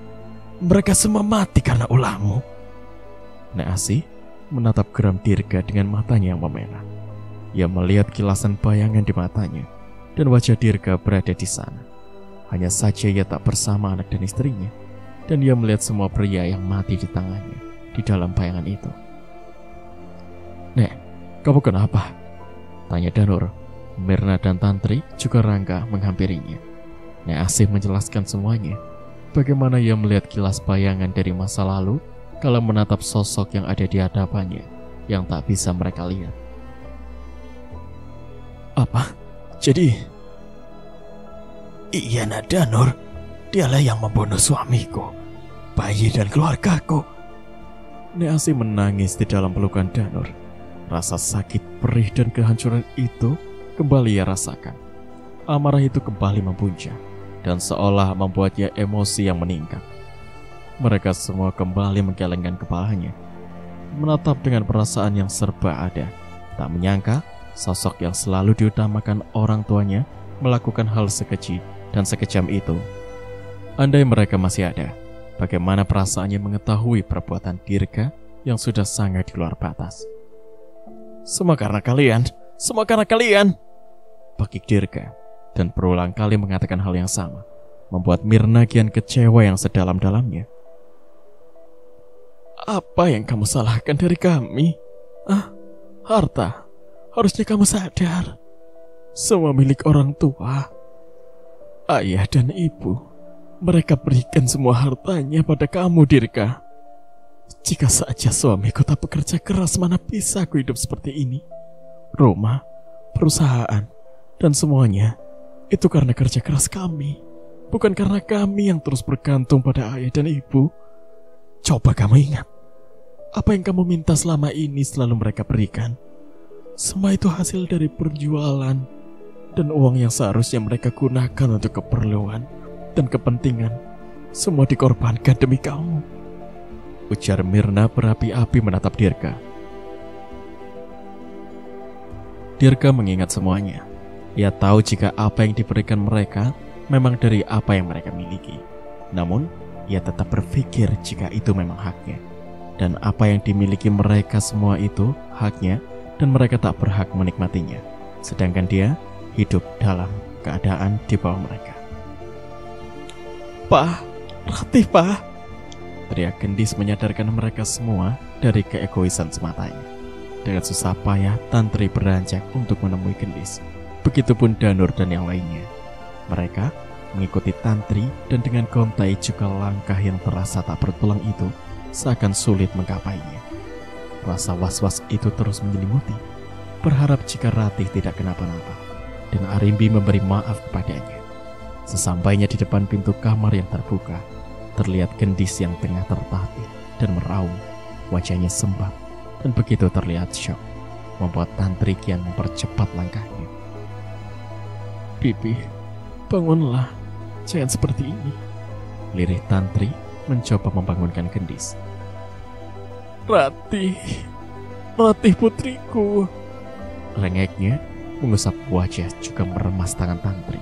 Mereka semua mati karena ulahmu. Nek Asih, menatap geram Dirga dengan matanya yang memerah. Ia melihat kilasan bayangan di matanya, dan wajah Dirga berada di sana. Hanya saja ia tak bersama anak dan istrinya, dan ia melihat semua pria yang mati di tangannya di dalam bayangan itu. "Nek, kamu kenapa?" tanya Danur. Mirna dan Tantri juga Rangga menghampirinya. Nek Asih menjelaskan semuanya, bagaimana ia melihat kilas bayangan dari masa lalu kalau menatap sosok yang ada di hadapannya yang tak bisa mereka lihat. "Apa? Jadi..." "Iya, Nada Nur. Dialah yang membunuh suamiku, bayi dan keluargaku." Nek Asih menangis di dalam pelukan Danur. Rasa sakit, perih dan kehancuran itu kembali ia rasakan. Amarah itu kembali mempuncak dan seolah membuatnya emosi yang meningkat. Mereka semua kembali menggelengkan kepalanya, menatap dengan perasaan yang serba ada. Tak menyangka sosok yang selalu diutamakan orang tuanya melakukan hal sekeji dan sekejam itu. Andai mereka masih ada, bagaimana perasaannya mengetahui perbuatan Dirga yang sudah sangat di luar batas. Semua karena kalian, pakik Dirga, dan berulang kali mengatakan hal yang sama, membuat Mirna kian kecewa yang sedalam-dalamnya. "Apa yang kamu salahkan dari kami? Harta, harusnya kamu sadar. Semua milik orang tua. Ayah dan ibu, mereka berikan semua hartanya pada kamu, Dirga. Jika saja suamiku tak bekerja keras, mana bisa aku hidup seperti ini? Rumah, perusahaan, dan semuanya itu karena kerja keras kami, bukan karena kami yang terus bergantung pada ayah dan ibu. Coba kamu ingat, apa yang kamu minta selama ini selalu mereka berikan. Semua itu hasil dari perjualan dan uang yang seharusnya mereka gunakan untuk keperluan dan kepentingan. Semua dikorbankan demi kamu," ujar Mirna berapi-api menatap Dirga. Dirga mengingat semuanya. Ia tahu jika apa yang diberikan mereka memang dari apa yang mereka miliki. Namun, ia tetap berpikir jika itu memang haknya. Dan apa yang dimiliki mereka semua itu haknya, dan mereka tak berhak menikmatinya. Sedangkan dia hidup dalam keadaan di bawah mereka. "Pak, Ratih, Pak!" teriak Gendis menyadarkan mereka semua dari keegoisan sematanya. Dengan susah payah, Tantri beranjak untuk menemui Gendis. Begitupun Danur dan yang lainnya. Mereka mengikuti Tantri dan dengan gontai juga langkah yang terasa tak bertulang itu seakan sulit menggapainya. Rasa was-was itu terus menyelimuti, berharap jika Ratih tidak kenapa-napa, dan Arimbi memberi maaf kepadanya. Sesampainya di depan pintu kamar yang terbuka, terlihat Gendis yang tengah tertatih dan meraung, wajahnya sembab, dan begitu terlihat syok, membuat Tantri kian mempercepat langkahnya. "Bibi, bangunlah, jangan seperti ini," lirih Tantri mencoba membangunkan Gendis. Ratih putriku," rengeknya mengusap wajah juga meremas tangan Tantri.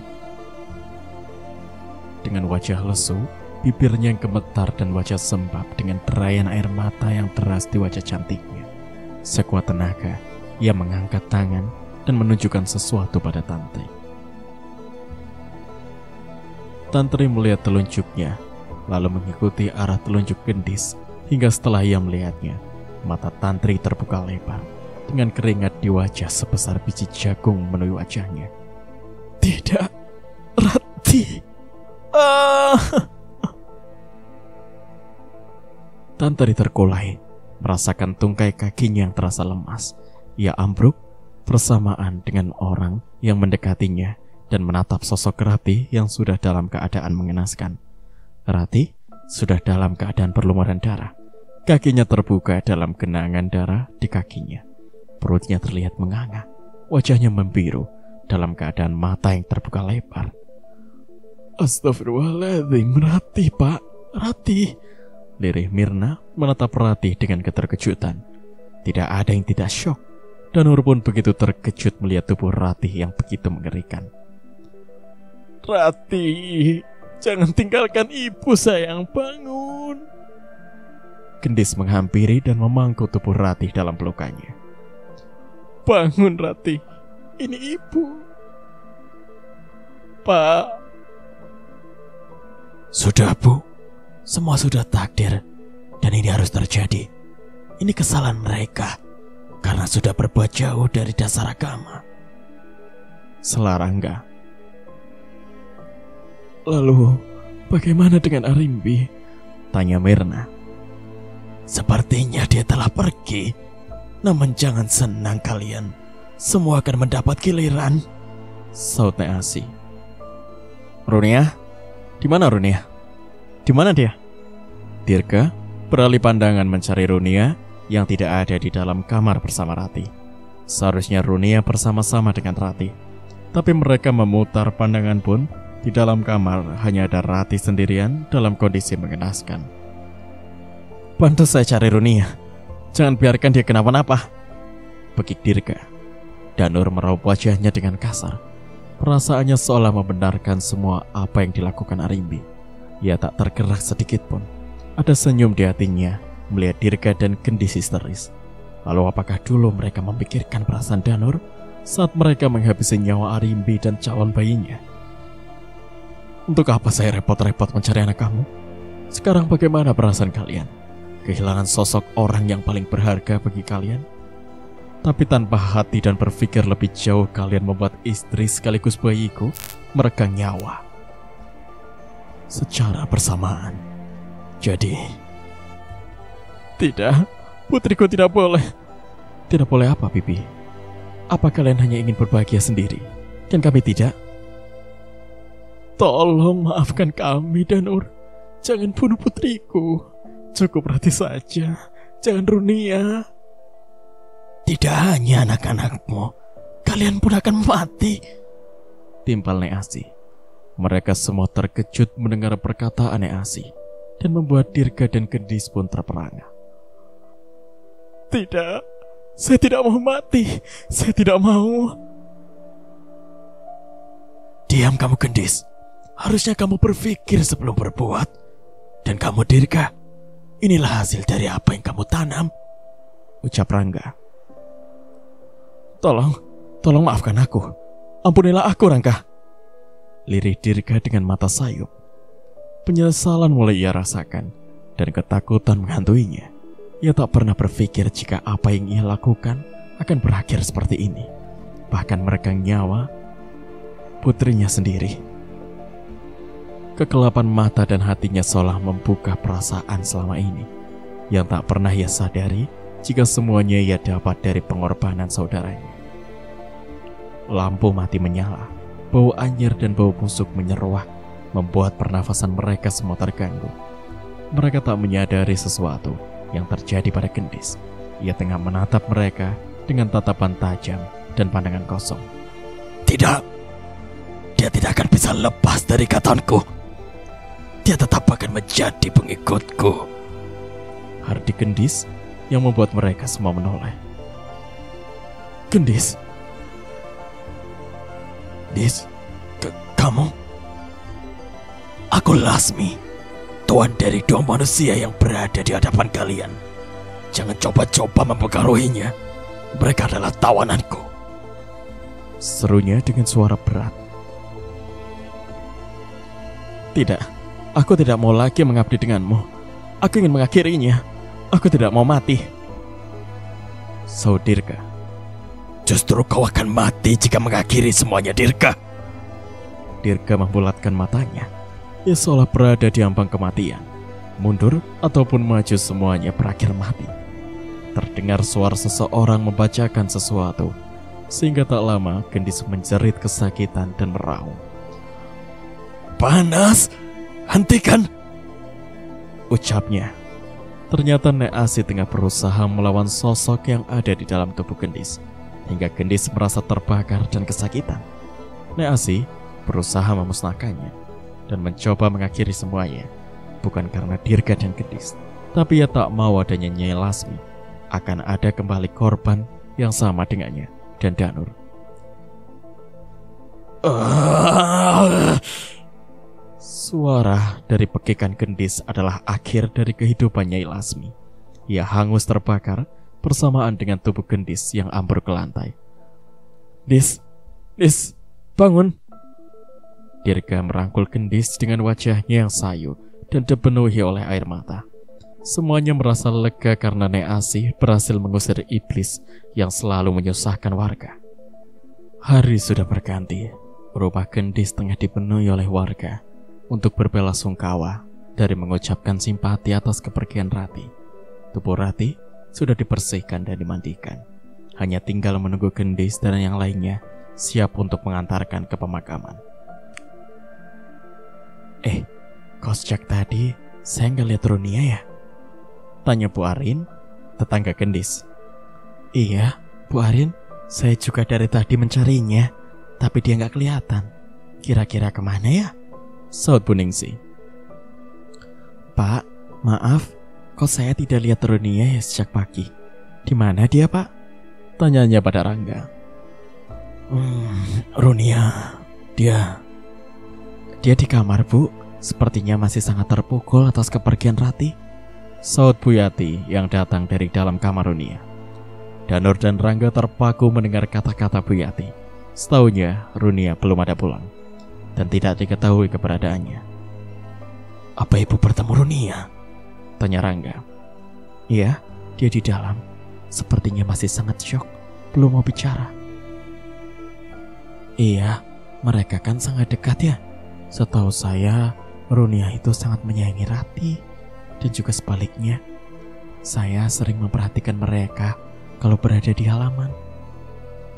Dengan wajah lesu, bibirnya yang gemetar dan wajah sembab dengan derayan air mata yang deras di wajah cantiknya. Sekuat tenaga, ia mengangkat tangan dan menunjukkan sesuatu pada Tantri. Tantri melihat telunjuknya, lalu mengikuti arah telunjuk Gendis, hingga setelah ia melihatnya, mata Tantri terbuka lebar, dengan keringat di wajah sebesar biji jagung memenuhi wajahnya. "Tidak, Ratih." Tantri terkulai, merasakan tungkai kakinya yang terasa lemas. Ia ambruk bersamaan dengan orang yang mendekatinya dan menatap sosok Ratih yang sudah dalam keadaan mengenaskan. Ratih sudah dalam keadaan berlumuran darah. Kakinya terbuka dalam genangan darah di kakinya. Perutnya terlihat menganga, wajahnya membiru dalam keadaan mata yang terbuka lebar. "Astagfirullahaladzim, Ratih, Pak, Ratih," lirih Mirna menatap Ratih dengan keterkejutan. Tidak ada yang tidak syok. Danur pun begitu terkejut melihat tubuh Ratih yang begitu mengerikan. "Ratih, jangan tinggalkan ibu sayang, bangun." Gendis menghampiri dan memangku tubuh Ratih dalam pelukannya. Bangun Ratih, ini ibu. Pak. Sudah Bu, semua sudah takdir dan ini harus terjadi. Ini kesalahan mereka karena sudah berbuat jauh dari dasar agama. Sela Rangga. Lalu bagaimana dengan Arimbi? Tanya Mirna. Sepertinya dia telah pergi. Namun jangan senang kalian, semua akan mendapat giliran. Saut Nek Asi. Runia? Di mana Runia? Di mana dia? Dirga beralih pandangan mencari Runia yang tidak ada di dalam kamar bersama Ratih. Seharusnya Runia bersama-sama dengan Ratih, tapi mereka memutar pandangan pun di dalam kamar hanya ada Ratih sendirian dalam kondisi mengenaskan. Bantu saya cari Runia, jangan biarkan dia kenapa-napa, bekik Dirga. Danur meraup wajahnya dengan kasar. Perasaannya seolah membenarkan semua apa yang dilakukan Arimbi. Ia tak tergerak sedikit pun. Ada senyum di hatinya melihat Dirga dan Gendis histeris. Lalu apakah dulu mereka memikirkan perasaan Danur saat mereka menghabisi nyawa Arimbi dan calon bayinya? Untuk apa saya repot-repot mencari anak kamu? Sekarang bagaimana perasaan kalian? Kehilangan sosok orang yang paling berharga bagi kalian? Tapi tanpa hati dan berpikir lebih jauh, kalian membuat istri sekaligus bayiku meregang nyawa secara bersamaan. Jadi, tidak, putriku tidak boleh. Tidak boleh apa, Bibi? Apa kalian hanya ingin berbahagia sendiri dan kami tidak? Tolong maafkan kami, Danur. Jangan bunuh putriku. Cukup Ratih saja, jangan Runia. Tidak hanya anak-anakmu, kalian pun akan mati, timpal Nek Asi. Mereka semua terkejut mendengar perkataan Nek Asi dan membuat Dirga dan Gendis pun terperangah. Tidak, saya tidak mau mati. Saya tidak mau. Diam kamu Gendis. Harusnya kamu berpikir sebelum berbuat. Dan kamu Dirga, inilah hasil dari apa yang kamu tanam, ucap Rangga. Tolong maafkan aku. Ampunilah aku Rangga, lirih Dirga dengan mata sayup. Penyesalan mulai ia rasakan dan ketakutan menghantuinya. Ia tak pernah berpikir jika apa yang ia lakukan akan berakhir seperti ini. Bahkan meregang nyawa putrinya sendiri. Kegelapan mata dan hatinya seolah membuka perasaan selama ini yang tak pernah ia sadari jika semuanya ia dapat dari pengorbanan saudaranya. Lampu mati menyala, bau anjir dan bau busuk menyeruak, membuat pernafasan mereka semua terganggu. Mereka tak menyadari sesuatu yang terjadi pada Gendis. Ia tengah menatap mereka dengan tatapan tajam dan pandangan kosong. Tidak, dia tidak akan bisa lepas dari ikatanku. Dia tetap akan menjadi pengikutku, hardik Gendis yang membuat mereka semua menoleh. Gendis, kamu? Aku Lasmi, tuan dari dua manusia yang berada di hadapan kalian. Jangan coba-coba mempengaruhinya. Mereka adalah tawananku, serunya dengan suara berat. Tidak, aku tidak mau lagi mengabdi denganmu. Aku ingin mengakhirinya. Aku tidak mau mati, saud Dirga. Justru kau akan mati jika mengakhiri semuanya, Dirga. Dirga membulatkan matanya. Ia seolah berada di ambang kematian. Mundur ataupun maju semuanya berakhir mati. Terdengar suara seseorang membacakan sesuatu, sehingga tak lama Gendis menjerit kesakitan dan meraung. Panas, hentikan, ucapnya. Ternyata Nek Asi tengah berusaha melawan sosok yang ada di dalam tubuh Gendis, hingga Gendis merasa terbakar dan kesakitan. Nek Asi berusaha memusnahkannya dan mencoba mengakhiri semuanya, bukan karena Dirga dan Gendis, tapi ia tak mau adanya Nyai Lasmi. Akan ada kembali korban yang sama dengannya dan Danur. Suara dari pekikan Gendis adalah akhir dari kehidupan Nyai Lasmi. Ia hangus terbakar bersamaan dengan tubuh Gendis yang ambruk ke lantai. Dis, bangun. Dirga merangkul Gendis dengan wajahnya yang sayu dan dipenuhi oleh air mata. Semuanya merasa lega karena Nyai Asih berhasil mengusir iblis yang selalu menyusahkan warga. Hari sudah berganti. Rumah Gendis tengah dipenuhi oleh warga untuk berbelasungkawa dari mengucapkan simpati atas kepergian Rati. Tubuh Rati sudah dibersihkan dan dimandikan. Hanya tinggal menunggu Gendis dan yang lainnya siap untuk mengantarkan ke pemakaman. Kok sejak tadi saya nggak lihat Runia ya? Tanya Bu Arin, tetangga Gendis. Iya, Bu Arin, saya juga dari tadi mencarinya, tapi dia nggak kelihatan. Kira-kira kemana ya? Saud Bu Ningsih. Pak, maaf, kok saya tidak lihat Runia ya sejak pagi. Di mana dia, Pak? Tanyanya pada Rangga. Runia, dia di kamar, Bu. Sepertinya masih sangat terpukul atas kepergian Rati. Saud Bu Yati yang datang dari dalam kamar Runia. Danur dan Rangga terpaku mendengar kata-kata Bu Yati. Setahunya Runia belum ada pulang dan tidak diketahui keberadaannya. Apa Ibu bertemu Runia? Tanya Rangga. Iya, dia di dalam. Sepertinya masih sangat syok, belum mau bicara. Iya, mereka kan sangat dekat ya. Setahu saya, Runia itu sangat menyayangi Rati. Dan juga sebaliknya, saya sering memperhatikan mereka kalau berada di halaman.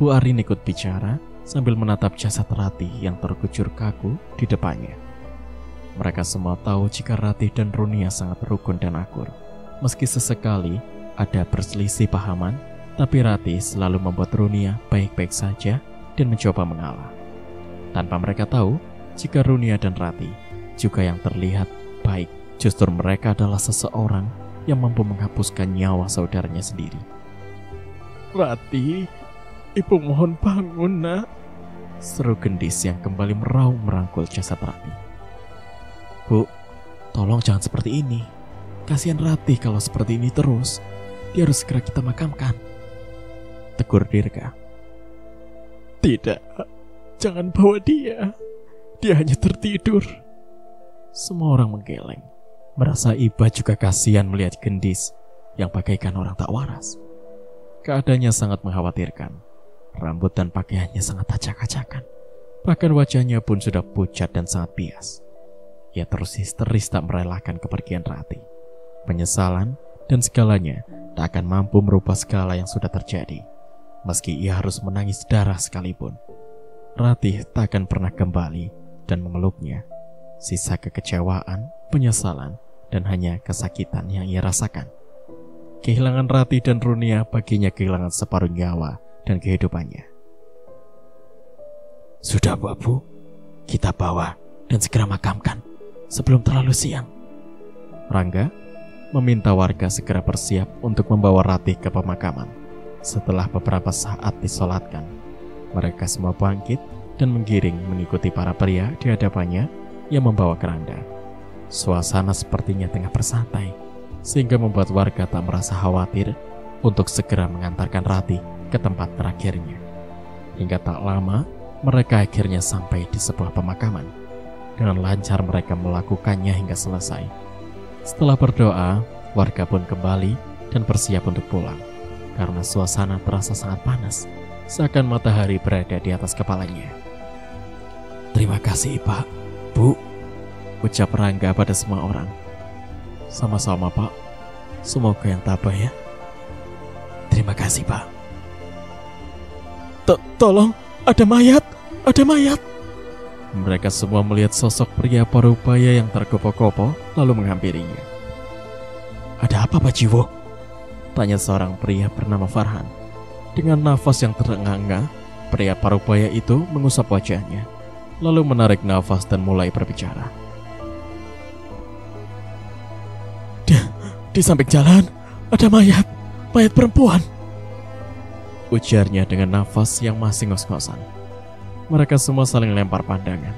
Bu Arin ikut bicara sambil menatap jasad Rati yang terkujur kaku di depannya. Mereka semua tahu jika Rati dan Runia sangat rukun dan akur. Meski sesekali ada perselisih pahaman, tapi Rati selalu membuat Runia baik-baik saja dan mencoba mengalah. Tanpa mereka tahu jika Runia dan Rati juga yang terlihat baik, justru mereka adalah seseorang yang mampu menghapuskan nyawa saudaranya sendiri. Rati, Ibu mohon bangun, Nak. Seru Gendis yang kembali meraung merangkul jasad Rati. Bu, tolong jangan seperti ini. Kasihan Rati kalau seperti ini terus. Dia harus segera kita makamkan, tegur Dirga. Tidak, jangan bawa dia. Dia hanya tertidur. Semua orang menggeleng. Merasa iba juga kasihan melihat Gendis yang bagaikan orang tak waras. Keadaannya sangat mengkhawatirkan. Rambut dan pakaiannya sangat acak-acakan. Bahkan wajahnya pun sudah pucat dan sangat bias. Ia terus histeris tak merelakan kepergian Rati. Penyesalan dan segalanya tak akan mampu merubah segala yang sudah terjadi. Meski ia harus menangis darah sekalipun, Rati tak akan pernah kembali dan memeluknya. Sisa kekecewaan, penyesalan, dan hanya kesakitan yang ia rasakan. Kehilangan Rati dan Runia baginya kehilangan separuh nyawa dan kehidupannya. Sudah Bu, kita bawa dan segera makamkan sebelum terlalu siang. Rangga meminta warga segera bersiap untuk membawa Rati ke pemakaman. Setelah beberapa saat disolatkan, mereka semua bangkit dan menggiring mengikuti para pria di hadapannya yang membawa keranda. Suasana sepertinya tengah bersantai, sehingga membuat warga tak merasa khawatir untuk segera mengantarkan Rati ke tempat terakhirnya. Hingga tak lama, mereka akhirnya sampai di sebuah pemakaman. Dengan lancar mereka melakukannya hingga selesai. Setelah berdoa, warga pun kembali dan bersiap untuk pulang. Karena suasana terasa sangat panas, seakan matahari berada di atas kepalanya. Terima kasih Pak, Bu, ucap Rangga pada semua orang. Sama-sama Pak, semoga yang tabah ya. Terima kasih Pak. Tolong, ada mayat, ada mayat. Mereka semua melihat sosok pria parubaya yang tergopoh-gopoh lalu menghampirinya. Ada apa Pak Jiwo? Tanya seorang pria bernama Farhan. Dengan nafas yang terengah-engah, pria parubaya itu mengusap wajahnya, lalu menarik nafas dan mulai berbicara. Di samping jalan ada mayat perempuan, ujarnya dengan nafas yang masih ngos-ngosan. Mereka semua saling lempar pandangan,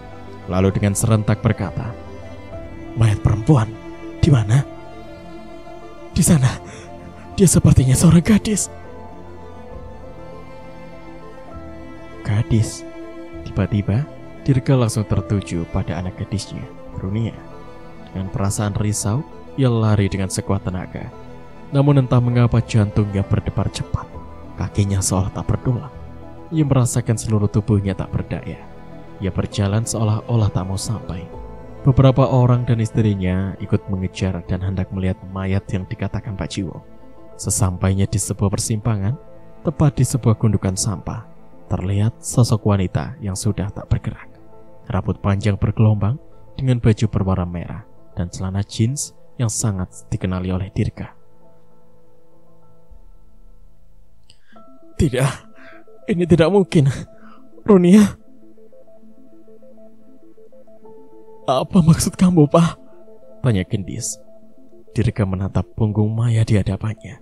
lalu dengan serentak berkata, mayat perempuan? Di mana? Di sana, Dia sepertinya seorang gadis. Gadis? Tiba-tiba, Dirga langsung tertuju pada anak gadisnya, Runia. Dengan perasaan risau, ia lari dengan sekuat tenaga. Namun entah mengapa jantungnya berdebar cepat. Kakinya seolah tak bertulang. Ia merasakan seluruh tubuhnya tak berdaya. Ia berjalan seolah-olah tak mau sampai. Beberapa orang dan istrinya ikut mengejar dan hendak melihat mayat yang dikatakan Pak Jiwo. Sesampainya di sebuah persimpangan, tepat di sebuah gundukan sampah, terlihat sosok wanita yang sudah tak bergerak. Rambut panjang bergelombang dengan baju berwarna merah dan celana jeans yang sangat dikenali oleh Dirga. Tidak, ini tidak mungkin. Runia. Apa maksud kamu, Pak? Tanya Gendis. Dirga menatap punggung Maya di hadapannya.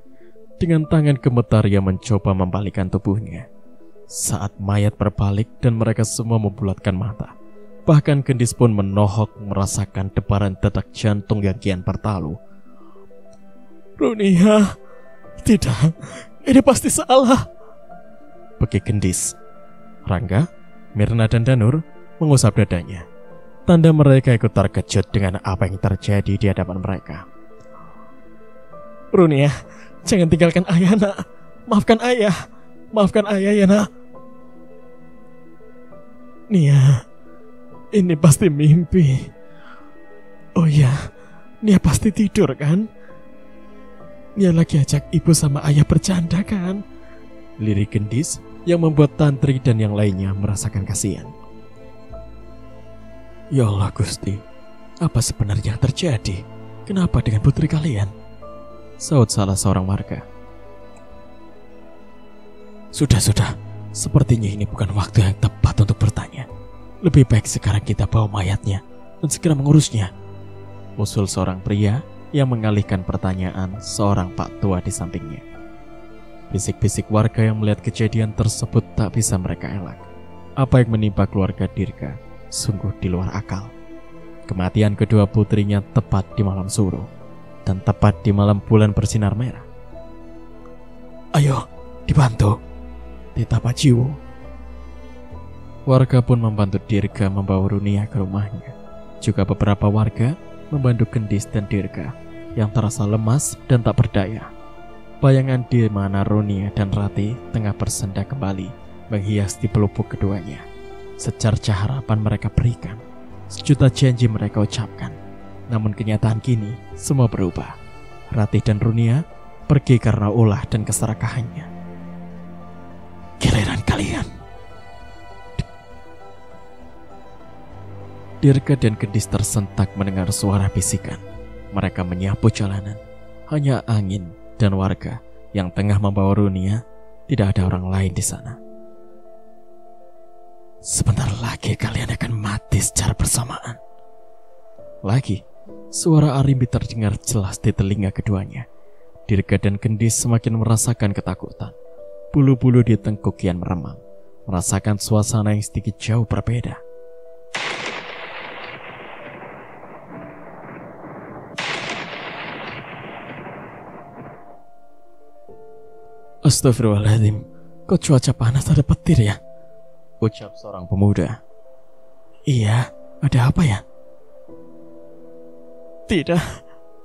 Dengan tangan gemetar ia mencoba membalikkan tubuhnya. Saat mayat berbalik dan mereka semua membulatkan mata. Bahkan Gendis pun menohok merasakan debaran detak jantung yang kian bertalu. Runia, tidak, ini pasti salah. Bagi Gendis. Rangga, Mirna dan Danur mengusap dadanya. Tanda mereka ikut terkejut dengan apa yang terjadi di hadapan mereka. Runia, jangan tinggalkan ayah, nak. Maafkan ayah. Maafkan ayah ya, nak. Nia, ini pasti mimpi. Oh ya, Nia pasti tidur kan? Nia lagi ajak ibu sama ayah bercanda kan? Lirik Gendis yang membuat Tantri dan yang lainnya merasakan kasihan. Ya Allah Gusti, apa sebenarnya yang terjadi? Kenapa dengan putri kalian? Saut salah seorang warga. Sudah, sepertinya ini bukan waktu yang tepat untuk bertanya. Lebih baik sekarang kita bawa mayatnya dan segera mengurusnya. Usul seorang pria yang mengalihkan pertanyaan seorang pak tua di sampingnya. Bisik-bisik warga yang melihat kejadian tersebut tak bisa mereka elak. Apa yang menimpa keluarga Dirga sungguh di luar akal. Kematian kedua putrinya tepat di malam suruh dan tepat di malam bulan bersinar merah. Ayo, dibantu. Tita Pak Jiwo. Warga pun membantu Dirga membawa Runia ke rumahnya. Juga beberapa warga membantu Gendis dan Dirga yang terasa lemas dan tak berdaya. Bayangan di mana Runia dan Rati tengah bersenda kembali menghias di pelupuk keduanya. Secercah harapan mereka berikan, sejuta janji mereka ucapkan. Namun kenyataan kini semua berubah. Rati dan Runia pergi karena ulah dan keserakahannya. Giliran kalian. Dirga dan Gendis tersentak mendengar suara bisikan. Mereka menyapu jalanan. Hanya angin dan warga yang tengah membawa Runia. Tidak ada orang lain di sana. Sebentar lagi kalian akan mati secara bersamaan. Lagi, suara Arimbi terdengar jelas di telinga keduanya. Dirga dan Gendis semakin merasakan ketakutan. Bulu-bulu di tengkuk kian meremang, merasakan suasana yang sedikit jauh berbeda. Astagfirullahaladzim, kok cuaca panas ada petir ya? Ucap seorang pemuda. Iya, ada apa ya? Tidak,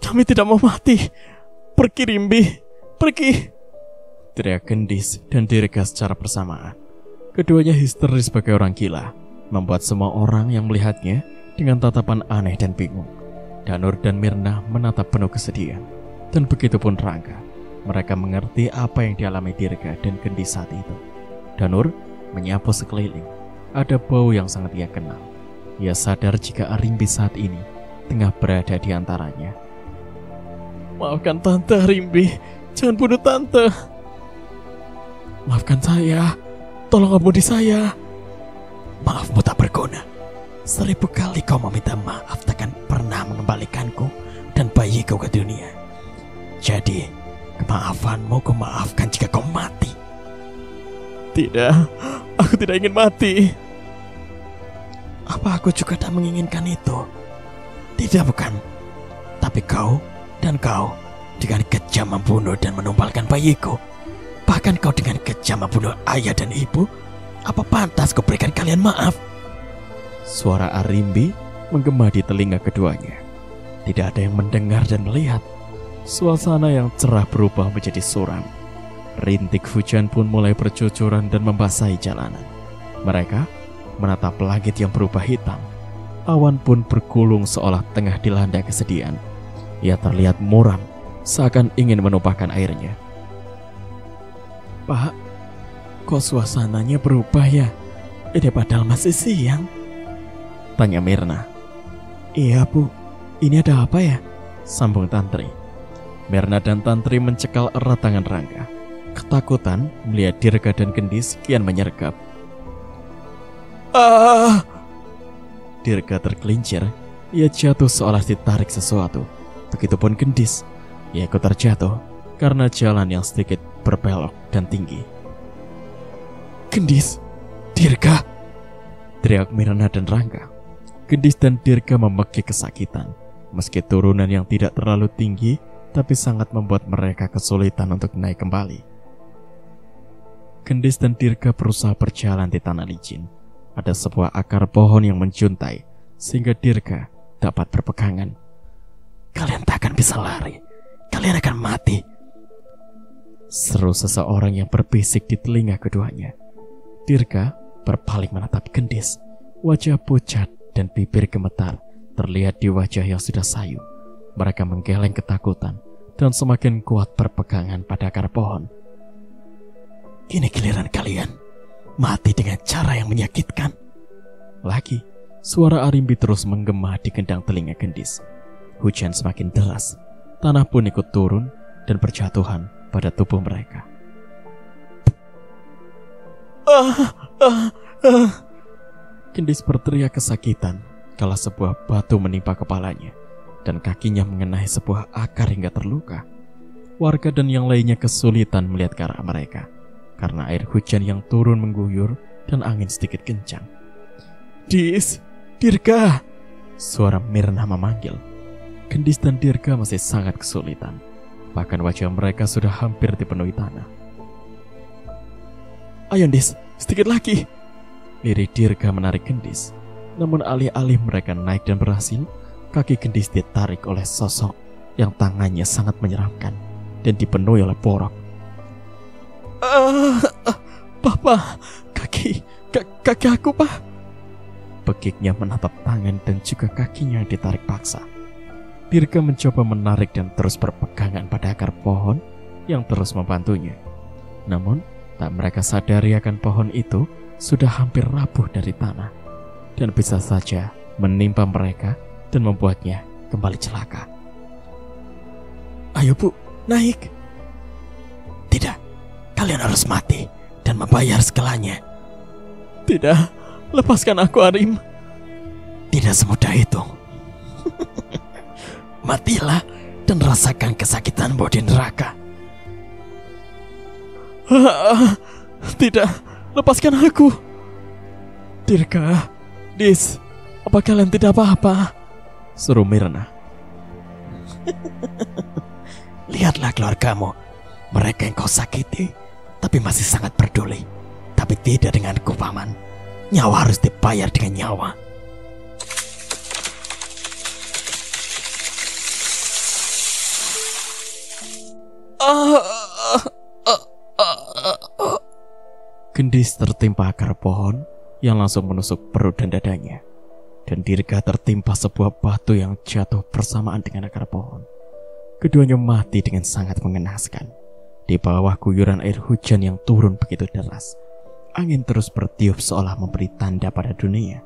kami tidak mau mati. Pergi Rimbi, pergi. Teriak Gendis dan Dirga secara bersamaan. Keduanya histeris sebagai orang gila, membuat semua orang yang melihatnya dengan tatapan aneh dan bingung. Danur dan Mirna menatap penuh kesedihan. Dan begitu pun Rangga. Mereka mengerti apa yang dialami Dirga dan Gendis saat itu. Danur menyapu sekeliling. Ada bau yang sangat ia kenal. Ia sadar jika Arimbi saat ini tengah berada di antaranya. Maafkan Tante Arimbi, jangan bunuh Tante. Maafkan saya, tolong ampuni saya. Maafmu tak berguna. 1000 kali kau meminta maaf takkan pernah mengembalikanku dan bayiku ke dunia. Jadi, kemaafanmu ku maafkan jika kau mati. Tidak, aku tidak ingin mati. Apa aku juga tak menginginkan itu? Tidak bukan? Tapi kau dan kau dengan kejam membunuh dan menumpalkan bayiku. Bahkan kau dengan kejam membunuh ayah dan ibu. Apa pantas kau berikan kalian maaf? Suara Arimbi menggema di telinga keduanya. Tidak ada yang mendengar dan melihat. Suasana yang cerah berubah menjadi suram. Rintik hujan pun mulai bercucuran dan membasahi jalanan. Mereka menatap langit yang berubah hitam. Awan pun bergulung seolah tengah dilanda kesedihan. Ia terlihat muram, seakan ingin menumpahkan airnya. Pak, kok suasananya berubah ya? Ini padahal masih siang. Tanya Mirna. Iya Bu, ini ada apa ya? Sambung Tantri. Mirna dan Tantri mencekal erat tangan Rangga. Ketakutan melihat Dirga dan Gendis kian menyergap. Dirga tergelincir. Ia jatuh seolah ditarik sesuatu. Begitupun Gendis. Ia ikut terjatuh karena jalan yang sedikit berbelok dan tinggi. Gendis, Dirga, teriak Mirna dan Rangga. Gendis dan Dirga memekik kesakitan. Meski turunan yang tidak terlalu tinggi, tapi sangat membuat mereka kesulitan untuk naik kembali. Gendis dan Dirga berusaha berjalan di tanah licin. Ada sebuah akar pohon yang menjuntai, sehingga Dirga dapat berpegangan. Kalian tak akan bisa lari. Kalian akan mati, seru seseorang yang berbisik di telinga keduanya. Dirga berpaling menatap Gendis. Wajah pucat dan bibir gemetar terlihat di wajah yang sudah sayu. Mereka menggeleng ketakutan dan semakin kuat berpegangan pada akar pohon. Kini giliran kalian mati dengan cara yang menyakitkan. Lagi, suara Arimbi terus menggema di gendang telinga Gendis. Hujan semakin deras. Tanah pun ikut turun dan berjatuhan pada tubuh mereka. Gendis berteriak kesakitan kala sebuah batu menimpa kepalanya dan kakinya mengenai sebuah akar hingga terluka. Warga dan yang lainnya kesulitan melihat ke arah mereka karena air hujan yang turun mengguyur dan angin sedikit kencang. Dis, Dirga, suara Mirna memanggil. Gendis dan Dirga masih sangat kesulitan. Bahkan wajah mereka sudah hampir dipenuhi tanah. Ayo Dis, sedikit lagi. Lirik Dirga menarik Gendis. Namun alih-alih mereka naik dan berhasil, kaki Gendis ditarik oleh sosok yang tangannya sangat menyeramkan dan dipenuhi oleh borok. Papa, kaki aku, Pak. Bekiknya menatap tangan dan juga kakinya yang ditarik paksa. Dirga mencoba menarik dan terus berpegangan pada akar pohon yang terus membantunya. Namun, tak mereka sadari akan pohon itu sudah hampir rapuh dari tanah dan bisa saja menimpa mereka dan membuatnya kembali celaka. Ayo Bu, naik. Tidak, kalian harus mati dan membayar segalanya. Tidak, lepaskan aku Arim. Tidak semudah itu. Matilah dan rasakan kesakitanmu di neraka. Tidak, lepaskan aku. Dirga, Dis, apa kalian tidak apa-apa? Seru Mirna. Lihatlah keluargamu. Mereka yang kau sakiti, tapi masih sangat peduli. Tapi tidak denganku, Paman. Nyawa harus dibayar dengan nyawa. Gendis tertimpa akar pohon yang langsung menusuk perut dan dadanya. Dan Dirga tertimpa sebuah batu yang jatuh bersamaan dengan akar pohon. Keduanya mati dengan sangat mengenaskan. Di bawah guyuran air hujan yang turun begitu deras, angin terus bertiup seolah memberi tanda pada dunia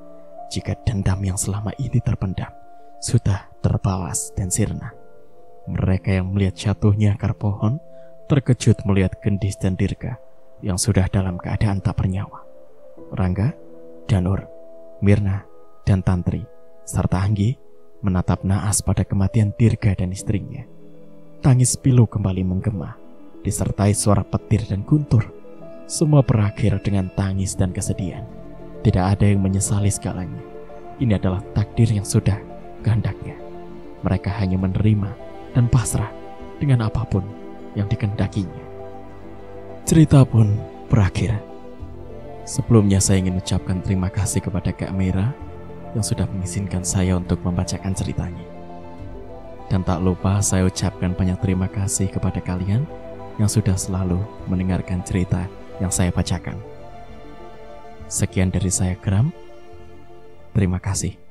jika dendam yang selama ini terpendam sudah terbalas dan sirna. Mereka yang melihat jatuhnya akar pohon terkejut melihat Gendis dan Dirga yang sudah dalam keadaan tak bernyawa. Rangga, Danur, Mirna, dan Tantri serta Anggi menatap naas pada kematian Dirga dan istrinya. Tangis pilu kembali menggema, disertai suara petir dan guntur. Semua berakhir dengan tangis dan kesedihan. Tidak ada yang menyesali segalanya. Ini adalah takdir yang sudah kehendaknya. Mereka hanya menerima dan pasrah dengan apapun yang dikehendakinya. Cerita pun berakhir. Sebelumnya saya ingin ucapkan terima kasih kepada Kak Mira yang sudah mengizinkan saya untuk membacakan ceritanya. Dan tak lupa saya ucapkan banyak terima kasih kepada kalian yang sudah selalu mendengarkan cerita yang saya bacakan. Sekian dari saya, Gram. Terima kasih.